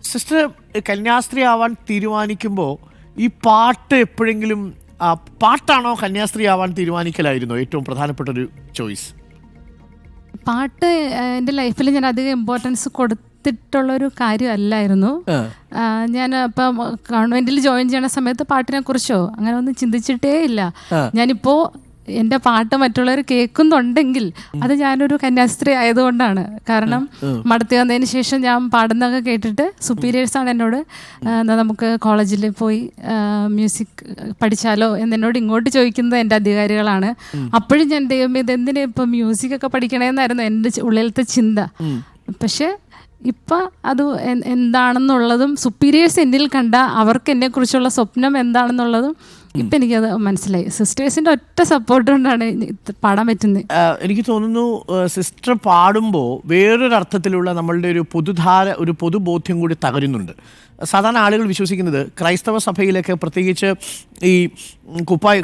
Sister കന്യാസ്ത്രീ ആവാൻ തീരുമാനിക്കുമ്പോൾ ഈ പാട്ട് എപ്പോഴെങ്കിലും പാട്ടാണോ കന്യാസ്ത്രീ ആവാൻ തീരുമാനിക്കലായിരുന്നോ ഏറ്റവും പ്രധാനപ്പെട്ട ഒരു ചോയ്സ്? പാട്ട് എൻ്റെ ലൈഫിൽ ഞാൻ അധികം ഇമ്പോർട്ടൻസ് കൊടുത്തിട്ടുള്ളൊരു കാര്യമല്ലായിരുന്നു. ഞാൻ ഇപ്പം ഗവൺമെൻറ്റിൽ ജോയിൻ ചെയ്യുന്ന സമയത്ത് പാട്ടിനെ കുറിച്ചോ അങ്ങനെ ഒന്നും ചിന്തിച്ചിട്ടേ ഇല്ല. ഞാനിപ്പോൾ എൻ്റെ പാട്ട് മറ്റുള്ളവർ കേൾക്കുന്നുണ്ടെങ്കിൽ അത് ഞാനൊരു കന്യാസ്ത്രീ ആയതുകൊണ്ടാണ്. കാരണം മടത്തി വന്നതിന് ശേഷം ഞാൻ പാടുന്നതൊക്കെ കേട്ടിട്ട് സുപ്പീരിയേഴ്സാണ് എന്നോട് നമുക്ക് കോളേജിൽ പോയി മ്യൂസിക് പഠിച്ചാലോ എന്നോട് ഇങ്ങോട്ട് ചോദിക്കുന്നത് എൻ്റെ അധികാരികളാണ്. അപ്പോഴും ഞാൻ ദൈവം ഇതെന്തിനാ ഇപ്പം മ്യൂസിക്കൊക്കെ പഠിക്കണമെന്നായിരുന്നു എൻ്റെ ഉള്ളിലത്തെ ചിന്ത. പക്ഷേ ഇപ്പം അത് എന്താണെന്നുള്ളതും സുപ്പീരിയേഴ്സ് എന്നിൽ കണ്ട അവർക്ക് എന്നെക്കുറിച്ചുള്ള സ്വപ്നം എന്താണെന്നുള്ളതും ഇപ്പം എനിക്കത് മനസ്സിലായി. സിസ്റ്റേഴ്സിൻ്റെ ഒറ്റ സപ്പോർട്ട് കൊണ്ടാണ് പാടാൻ പറ്റുന്നത്. എനിക്ക് തോന്നുന്നു സിസ്റ്റർ പാടുമ്പോൾ വേറൊരു അർത്ഥത്തിലുള്ള നമ്മളുടെ ഒരു പൊതുബോധ്യം കൂടി തകരുന്നുണ്ട്. സാധാരണ ആളുകൾ വിശ്വസിക്കുന്നത് ക്രൈസ്തവ സഭയിലൊക്കെ പ്രത്യേകിച്ച് ഈ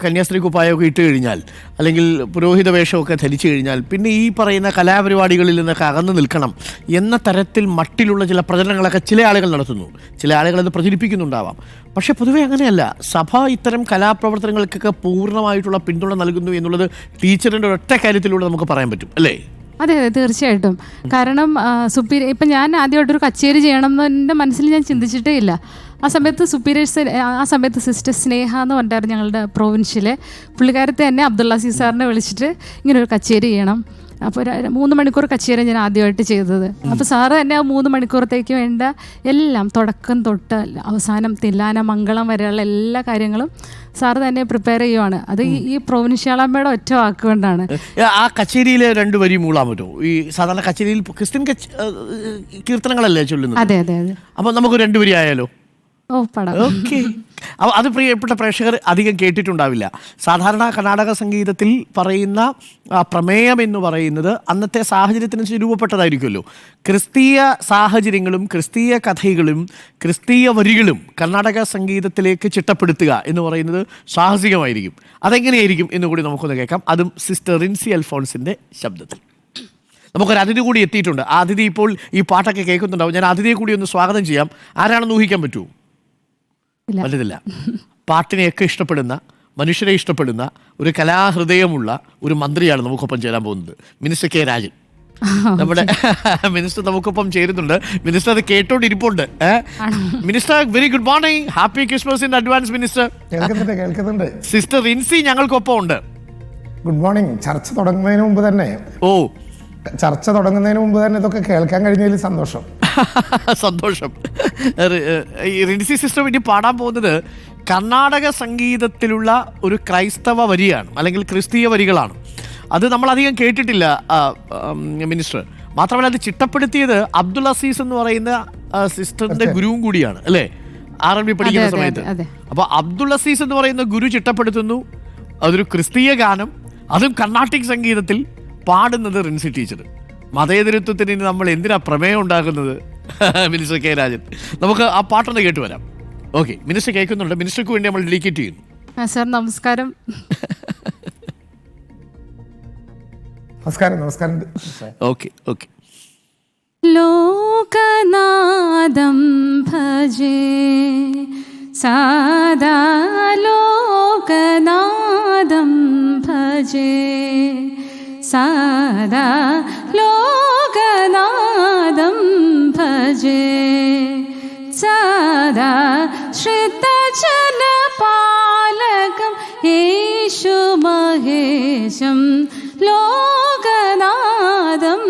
കന്യാസ്ത്രീ കുപ്പായമൊക്കെ ഇട്ട് കഴിഞ്ഞാൽ അല്ലെങ്കിൽ പുരോഹിത വേഷമൊക്കെ ധരിച്ചു കഴിഞ്ഞാൽ പിന്നെ ഈ പറയുന്ന കലാപരിപാടികളിൽ നിന്നൊക്കെ അകന്നു നിൽക്കണം എന്ന തരത്തിൽ മട്ടിലുള്ള ചില പ്രചരണങ്ങളൊക്കെ ചില ആളുകൾ നടത്തുന്നു. ചില ആളുകൾ അത് പ്രചരിപ്പിക്കുന്നുണ്ടാവാം. പക്ഷേ പൊതുവേ അങ്ങനെയല്ല. സഭ ഇത്തരം കലാപ്രവർത്തനങ്ങൾക്കൊക്കെ പൂർണ്ണമായിട്ടുള്ള പിന്തുണ നൽകുന്നു എന്നുള്ളത് ടീച്ചറിൻ്റെ ഒറ്റ കാര്യത്തിലൂടെ നമുക്ക് പറയാൻ പറ്റും, അല്ലേ? അതെ അതെ, തീർച്ചയായിട്ടും. കാരണം ഇപ്പം ഞാൻ ആദ്യമായിട്ടൊരു കച്ചേരി ചെയ്യണം എന്ന് എൻ്റെ മനസ്സിൽ ഞാൻ ചിന്തിച്ചിട്ടേ ഇല്ല. ആ സമയത്ത് സിസ്റ്റർ സ്നേഹ എന്ന് പറഞ്ഞായിരുന്നു ഞങ്ങളുടെ പ്രൊവിൻഷ്യലെ പുള്ളിക്കാരത്തെ തന്നെ അബ്ദുള്ള സാറിനെ വിളിച്ചിട്ട് ഇങ്ങനെ ഒരു കച്ചേരി ചെയ്യണം. അപ്പോൾ 3 മണിക്കൂർ കച്ചേരി ഞാൻ ആദ്യമായിട്ട് ചെയ്തത്. അപ്പോൾ സാറ് തന്നെ ആ 3 മണിക്കൂറത്തേക്ക് വേണ്ട എല്ലാം തുടക്കം തൊട്ട് അവസാനം തില്ലാന മംഗളം വരെയുള്ള എല്ലാ കാര്യങ്ങളും സാറ് തന്നെ പ്രിപ്പയർ ചെയ്യുവാണ്. അത് ഈ പ്രൊവിൻഷ്യാളമ്മയുടെ ഒറ്റ വാക്കുകൊണ്ടാണ്. ആ കച്ചേരിയിൽ 2 വരി മൂളാൻ പറ്റുമോ? ഈ സാധാരണ കച്ചേരിയിൽ ക്രിസ്ത്യൻ കീർത്തനങ്ങളല്ലേ ചൊല്ലുന്നത്? അതെ അതെ അതെ. അപ്പോൾ നമുക്ക് 2 വരി ആയാലോ? ഓക്കെ. അപ്പോൾ അത് പ്രിയപ്പെട്ട പ്രേക്ഷകർ അധികം കേട്ടിട്ടുണ്ടാവില്ല. സാധാരണ കർണാടക സംഗീതത്തിൽ പറയുന്ന പ്രമേയം എന്ന് പറയുന്നത് അന്നത്തെ സാഹചര്യത്തിനനുസരിച്ച് രൂപപ്പെട്ടതായിരിക്കുമല്ലോ. ക്രിസ്തീയ സാഹചര്യങ്ങളും ക്രിസ്തീയ കഥകളും ക്രിസ്തീയ വരികളും കർണാടക സംഗീതത്തിലേക്ക് ചിട്ടപ്പെടുത്തുക എന്ന് പറയുന്നത് സാഹസികമായിരിക്കും. അതെങ്ങനെയായിരിക്കും എന്നുകൂടി നമുക്കൊന്ന് കേൾക്കാം. അതും സിസ്റ്റർ റിൻസി അൽഫോൺസിൻ്റെ ശബ്ദത്തിൽ. നമുക്കൊരു അതിഥി കൂടി എത്തിയിട്ടുണ്ട്. ആ അതിഥി ഇപ്പോൾ ഈ പാട്ടൊക്കെ കേൾക്കുന്നുണ്ടാവും. ഞാൻ അതിഥിയെ കൂടി ഒന്ന് സ്വാഗതം ചെയ്യാം. ആരാണെന്ന് ഊഹിക്കാൻ പറ്റുമോ? വലുതില്ല. പാട്ടിനെയൊക്കെ ഇഷ്ടപ്പെടുന്ന, മനുഷ്യരെ ഇഷ്ടപ്പെടുന്ന ഒരു കലാഹൃദയമുള്ള ഒരു മന്ത്രിയാണ് നമുക്കൊപ്പം ചേരാൻ പോകുന്നത്. Minister K Rajan. നമ്മുടെ മിനിസ്റ്റർ നമുക്കൊപ്പം ചേരുന്നുണ്ട്. മിനിസ്റ്റർ അത് കേട്ടോണ്ടിരിപ്പുണ്ട്. Minister, very good morning. Happy Christmas in advance minister. കേൾക്കുന്നുണ്ട്. സിസ്റ്റർ റിൻസി ഞങ്ങൾക്കൊപ്പം ഉണ്ട്. Good morning. ചർച്ച തുടങ്ങുന്നതിന് മുമ്പ് തന്നെ ഇതൊക്കെ കേൾക്കാൻ കഴിഞ്ഞതിൽ സന്തോഷം. സന്തോഷം. റിൻസി സിസ്റ്റർ ഇനി പാടാൻ പോകുന്നത് കർണാടക സംഗീതത്തിലുള്ള ഒരു ക്രൈസ്തവ വരിയാണ്, അല്ലെങ്കിൽ ക്രിസ്തീയ വരികളാണ്. അത് നമ്മളധികം കേട്ടിട്ടില്ല മിനിസ്റ്റർ. മാത്രമല്ല അത് ചിട്ടപ്പെടുത്തിയത് അബ്ദുൾ അസീസ് എന്ന് പറയുന്ന സിസ്റ്ററിന്റെ ഗുരുവും കൂടിയാണ്, അല്ലേ? RMB പഠിക്കുന്ന സമയത്ത്. അപ്പോൾ അബ്ദുൾ അസീസ് എന്ന് പറയുന്ന ഗുരു ചിട്ടപ്പെടുത്തുന്നു. അതൊരു ക്രിസ്തീയ ഗാനം, അതും കർണാട്ടിക് സംഗീതത്തിൽ പാടുന്നത് റിൻസി ടീച്ചർ. മതേതരത്വത്തിന് ഇനി നമ്മൾ എന്തിനാ പ്രമേയം ഉണ്ടാക്കുന്നത്? മിനിസ്റ്റർ കെ രാജൻ, നമുക്ക് ആ പാട്ടൊന്ന് കേട്ട് വരാം. ഓക്കെ, മിനിസ്റ്റർ കേൾക്കുന്നുണ്ട്. മിനിസ്റ്റർക്ക് വേണ്ടി നമ്മൾ ഡെഡിക്കേറ്റ് ചെയ്യുന്നു. സാർ നമസ്കാരം. നമസ്കാരം. ഓക്കെ. ലോകനാദം ഭജേ സാദാ ലോകനാദം ഭജേ സാദാ ലോകനാദം ഭജേ സാദാ ശ്രിതജനപാലകം യേശു മഹേശം ലോകനാദം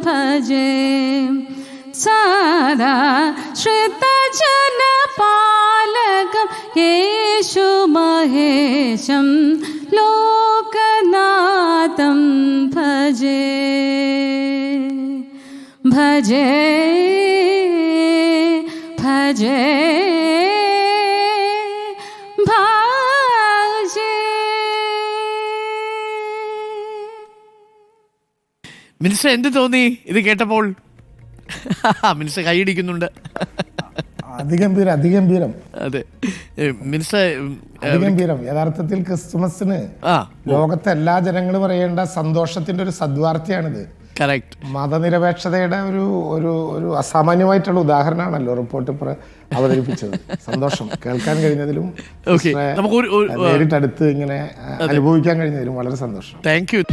ഭജേ സാദാ ശ്രിതജനപാലകം യേശു മഹേശം ലോകനാഥം ഭജേ ഭജേ ഭജേ ഭജേ. മിനിസ്റ്റർ എന്ത് തോന്നി ഇത് കേട്ടപ്പോൾ? മിനിസ്റ്റർ കൈയടിക്കുന്നുണ്ട്. അതിഗംഭീരം. അതെ മിനിസ്റ്റർ, അതിഗംഭീരം. യഥാർത്ഥത്തിൽ ക്രിസ്തുമസിന് ലോകത്തെ എല്ലാ ജനങ്ങളും പറയേണ്ട സന്തോഷത്തിന്റെ ഒരു സദ്വാർത്തയാണിത്. കറക്റ്റ്. മതനിരപേക്ഷതയുടെ ഒരു ഒരു ഒരു അസാമാന്യമായിട്ടുള്ള ഉദാഹരണമാണല്ലോ റിപ്പോർട്ട് അവതരിപ്പിച്ചത്. സന്തോഷം കേൾക്കാൻ കഴിഞ്ഞതിലും നമുക്ക് നേരിട്ടടുത്ത് ഇങ്ങനെ അനുഭവിക്കാൻ കഴിഞ്ഞതിലും വളരെ സന്തോഷം. Thank you.